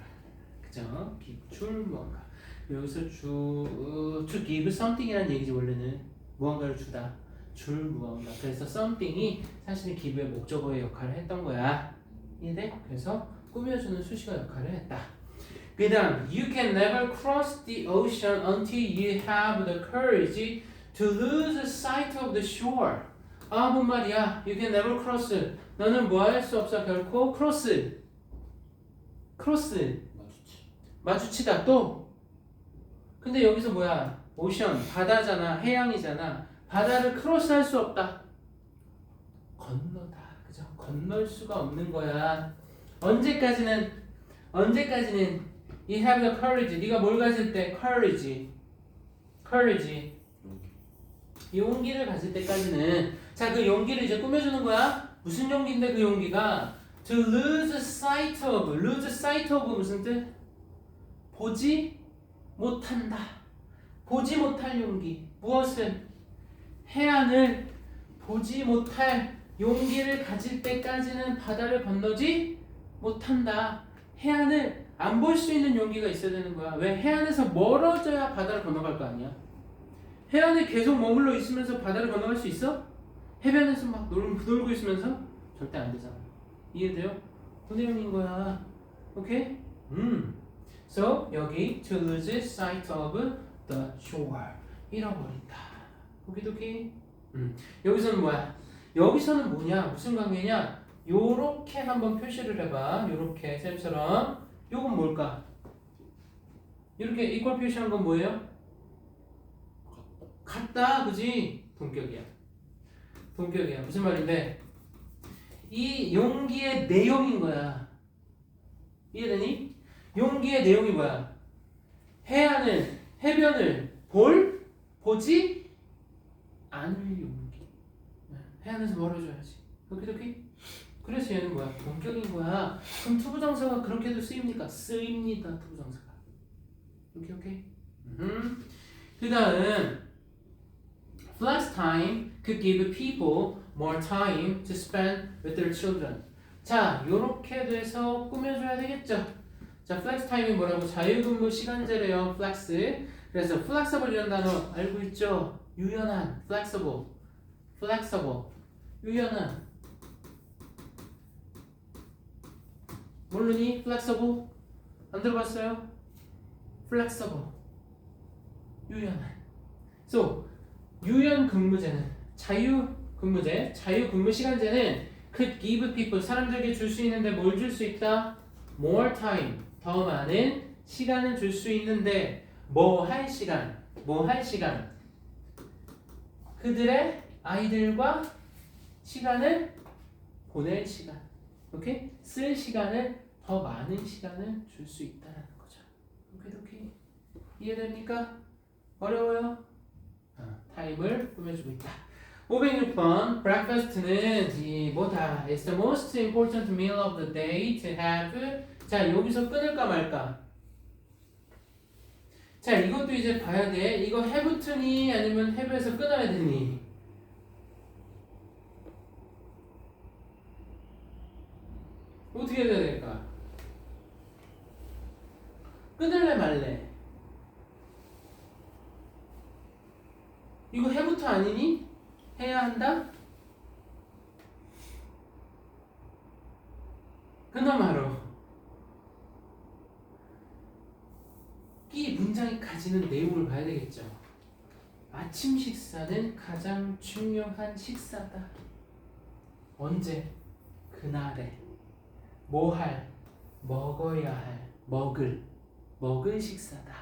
그죠? 줄 무언가. 여기서 to give something이라는 얘기지 원래는 무언가를 주다. 줄 무언가. 그래서 something이 사실은 give의 목적어의 역할을 했던 거야. 이해돼? 그래서 꾸며주는 수식어 역할을 했다. 그 다음 You can never cross the ocean until you have the courage to lose sight of the shore. 아, 뭔 말이야? You can never cross. 너는 뭐 할 수 없어 결코 cross. 마주치다 또. 근데 여기서 뭐야? 오션, 바다잖아, 해양이잖아. 바다를 크로스할 수 없다. 건너다, 그죠? 건널 수가 없는 거야. 언제까지는 you have the courage. 네가 뭘 가질 때 courage. 용기를 가질 때까지는 자, 그 용기를 이제 꾸며주는 거야. 무슨 용기인데 그 용기가 to lose sight of 무슨 뜻? 보지 못한다. 보지 못할 용기. 무엇을? 해안을 보지 못할 용기를 가질 때까지는 바다를 건너지 못한다. 해안을 안 볼 수 있는 용기가 있어야 되는 거야. 왜? 해안에서 멀어져야 바다를 건너갈 거 아니야. 해안에 계속 머물러 있으면서 바다를 건너갈 수 있어? 해변에서 막 놀고 있으면서? 절대 안 되잖아. 이해돼요? 그 내용인 거야. 오케이? So 여기 to lose sight of the shore. 잃어버린다. 오키도키? 여기서는 뭐야? 여기서는 뭐냐? 무슨 관계냐? 요렇게 한번 표시를 해봐. 요렇게 쌤처럼. 요건 뭘까? 이렇게 이퀄 표시한 건 뭐예요? 같다, 그지? 동격이야. 무슨 말인데? 이 용기의 내용인 거야. 이해되니? 용기의 내용이 뭐야? 해변을 보지 않을 용기. 해안에서 멀어져야지. 오케이? 그래서 얘는 뭐야? 동격인 거야. 그럼 투부정사가 그렇게도 쓰입니까? 쓰입니다, 투부정사가. 오케이? 그 다음 flex time could give people more time to spend with their children. 자, 요렇게 돼서 꾸며줘야 되겠죠. 자, flex time이 뭐라고? 자유근무 시간제래요. flex. 그래서 flexible이라는 단어 알고 있죠? 유연한, flexible, 유연한. 모르니? flexible? 안 들어봤어요? flexible, 유연한. So, 유연 근무제는 자유 근무 시간제는 could give people 사람들에게 줄 수 있는데 뭘 줄 수 있다? more time, 더 많은 시간을 줄 수 있는데 뭐 할 시간? 그들의 아이들과 시간을 보낼 시간. 오케이? 쓸 시간을 더 많은 시간을 줄 수 있다는 거죠. 오케이? 이해됩니까? 어려워요? 타임을 꾸며주고 있다. 506번 breakfast는 뭐다? It's the most important meal of the day to have. 자, 여기서 끊을까 말까? 자, 이것도 이제 봐야 돼. 이거 have to니 아니면 have에서 끊어야 되니? 어떻게 해야 될까? 끊을래 말래? 이거 have to 아니니? 해야 한다? 끊어 말어. 이 문장이 가지는 내용을 봐야 되겠죠. 아침 식사는 가장 중요한 식사다. 언제? 그날에. 뭐 할? 먹어야 할. 먹을 식사다.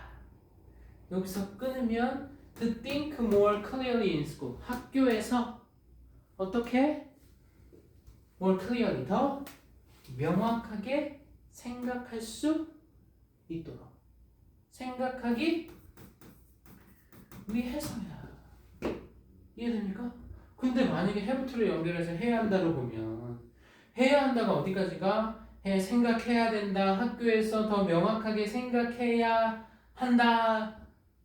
여기서 끊으면 to think more clearly in school. 학교에서 어떻게? more clearly, 더 명확하게 생각할 수 있도록. 생각하기 위해서야. 이해됩니까? 근데 만약에 have to를 연결해서 해야 한다로 보면 해야 한다가 어디까지가? 생각해야 된다. 학교에서 더 명확하게 생각해야 한다.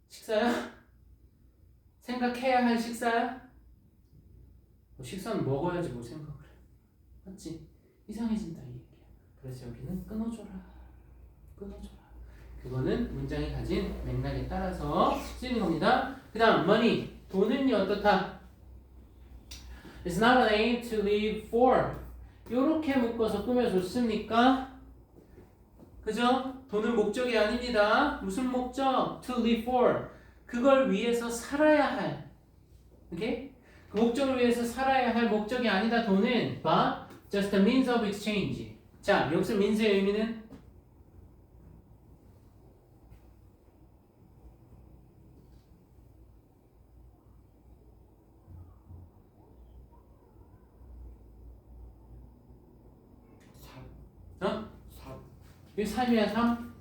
식사야? 생각해야 할 식사야? 식사는 먹어야지 뭘 생각을 해. 맞지? 이상해진다 이 얘기야. 그래서 여기는 끊어줘라. 끊어줘라. 그거는 문장이 가진 맥락에 따라서 쓰이는 겁니다. 그 다음 money. 돈은요 어떻다? It's not an aim to live for. 요렇게 묶어서 꾸며줬습니까? 그죠? 돈은 목적이 아닙니다. 무슨 목적? To live for. 그걸 위해서 살아야 할. 오케이? 그 목적을 위해서 살아야 할 목적이 아니다. 돈은 but just a means of exchange. 자, 여기서 means의 의미는 어? 이게 3이야 3?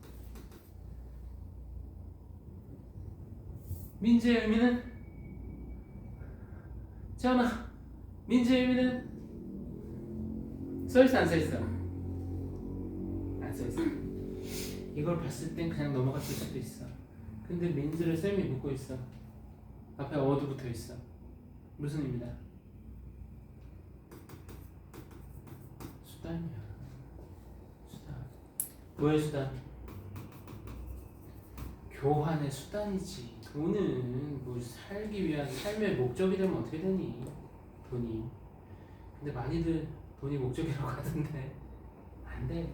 민지의 의미는? 재현아 민지의 의미는? 써있어 안 써있어? 안 써있어. 이걸 봤을 땐 그냥 넘어갔을 수도 있어. 근데 민지를 쌤이 묻고 있어. 앞에 어도 붙어있어. 무슨 의미다? 수단이야. 뭐의 수단? 교환의 수단이지. 돈은 뭐 살기 위한 삶의 목적이 되면 어떻게 되니? 돈이. 근데 많이들 돈이 목적이라고 하던데 안 돼.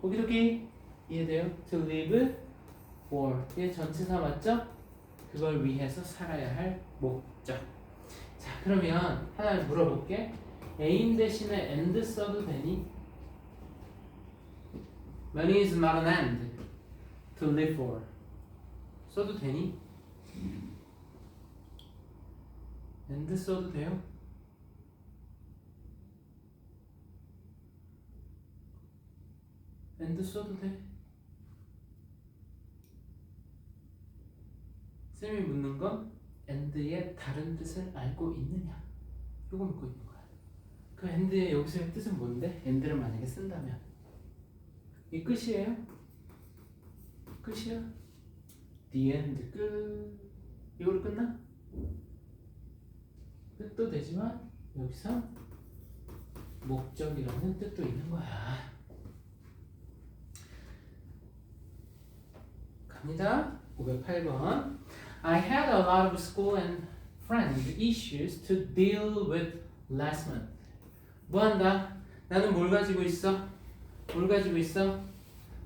오키도키 이해돼요? To live for 얘 전치사 맞죠? 그걸 위해서 살아야 할 목적. 자 그러면 하나 물어볼게. aim 대신에 and 써도 되니? Money is not an end to live for. 써도 되니? and 써도 돼요? and 써도 돼? 쌤이 묻는 건 and의 다른 뜻을 알고 있느냐? 이거 묻고 있는 거야. 그 and의 여기서의 뜻은 뭔데? and를 만약에 쓴다면 이 끝이에요? 끝이야? The end 끝. 이걸로 끝나? 끝도 되지만 여기서 목적이라는 뜻도 있는 거야. 갑니다. 508번. I had a lot of school and friend issues to deal with last month. 뭐 한다? 나는 뭘 가지고 있어? 뭘 가지고 있어?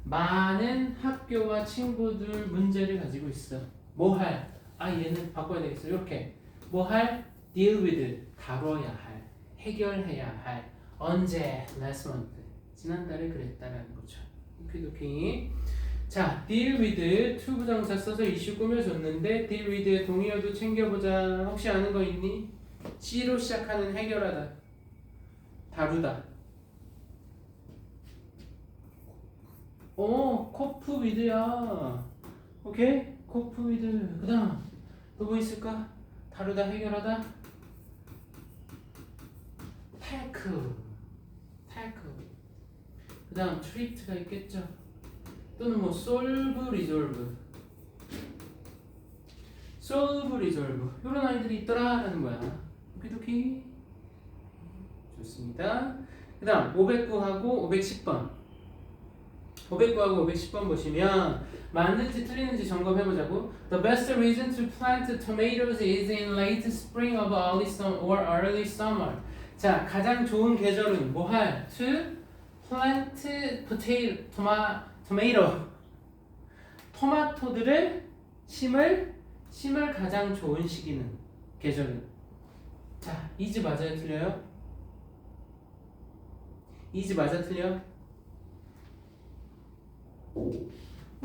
많은 학교와 친구들 문제를 가지고 있어. 뭐 할? 얘는 바꿔야 되겠어. 이렇게 뭐 할? deal with 다뤄야 할, 해결해야 할. 언제? last month 지난달에 그랬다라는 거죠. 오키도키. 자, deal with to 부정사 써서 이슈 꾸며줬는데 deal with의 동의어도 챙겨보자. 혹시 아는 거 있니? C로 시작하는 해결하다, 다루다. 코프 위드야. 오케이? 코프 위드. 그 다음 또 뭐 있을까? 다루다, 해결하다. 태클. 그 다음 트리트가 있겠죠. 또는 뭐 solve, resolve. 이런 아이들이 있더라라는 거야. 오키도키. 좋습니다. 그 다음 509하고 510번. 509하고 510번 보시면 맞는지 틀리는지 점검해보자고. The best reason to plant tomatoes is in late spring or early summer. 자, 가장 좋은 계절은 뭐 할? To plant tomato. 토마토들을 심을 가장 좋은 시기는, 계절은. 자, is 맞아요, 틀려요? is 맞아, 틀려?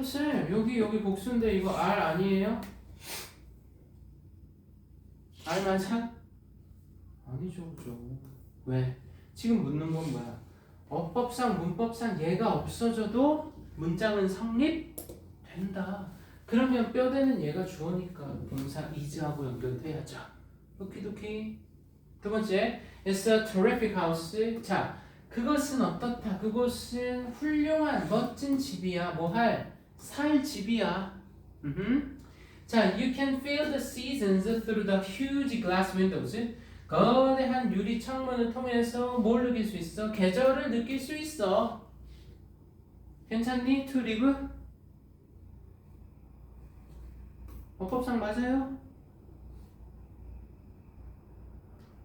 쌤, 여기 복수인데 이거 R 아니에요? R 맞아? 아니죠, 그죠? 왜? 지금 묻는 건 뭐야? 어법상, 문법상 얘가 없어져도 문장은 성립된다. 그러면 뼈대는 얘가 주어니까 동사 is하고 연결돼야죠. 오키도키. 두 번째, It's a terrific house. 자, 그것은 어떻다. 그곳은 훌륭한 멋진 집이야. 살 집이야. 자, you can feel the seasons through the huge glass windows. 거대한 유리 창문을 통해서 뭘 느낄 수 있어? 계절을 느낄 수 있어. 괜찮니? to live? 어법상 맞아요?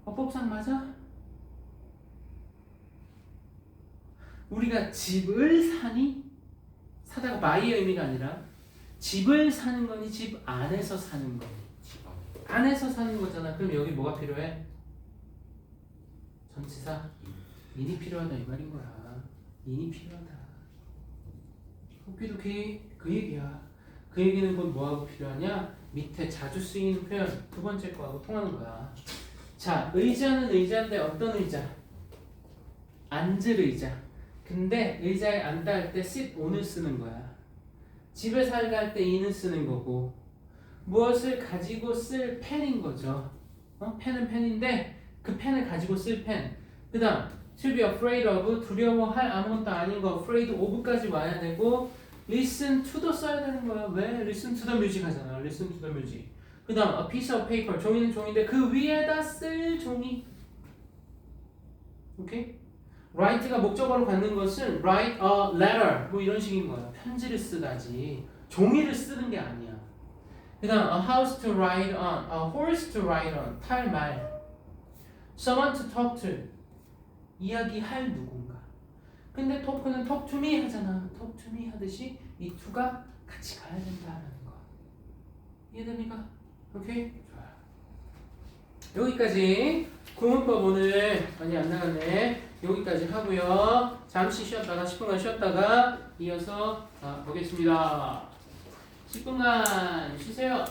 어법상 맞아? 우리가 집을 사니? 사다가 바이의 의미가 아니라 집을 사는 거니 집 안에서 사는 거니? 집 안에서 사는 거잖아. 그럼 여기 뭐가 필요해? 전치사 인이 필요하다 이 말인 거야. 인이 필요하다. 오케이 그 얘기야. 그 얘기는 곧 뭐하고 필요하냐? 밑에 자주 쓰이는 표현 두 번째 거하고 통하는 거야. 자, 의자는 의자인데 어떤 의자? 앉을 의자. 근데 의자에 앉다 할 때 sit on을 쓰는 거야. 집에 살다 할 때 in을 쓰는 거고 무엇을 가지고 쓸 펜인 거죠. 펜은 펜인데 그 펜을 가지고 쓸 펜. 그 다음 to be afraid of 두려워할 아무것도 아닌 거 afraid of까지 와야 되고 listen to도 써야 되는 거야. 왜? listen to the music 하잖아. listen to the music. 그 다음 a piece of paper 종이는 종인데 그 위에다 쓸 종이. 오케이? write가 목적어로 갖는 것은 write a letter 뭐 이런 식인 거야. 편지를 쓰다지 종이를 쓰는 게 아니야. 그 다음 a house to ride on, a horse to ride on 탈 말, someone to talk to 이야기할 누군가. 근데 talk는 talk to me 하잖아. talk to me 하듯이 이 to가 같이 가야 된다라는 거. 이해됩니까? 오케이? 좋아요. 여기까지 구문법 오늘 많이 안 나갔네. 여기까지 하고요. 잠시 쉬었다가 10분간 쉬었다가 이어서 보겠습니다. 10분간 쉬세요.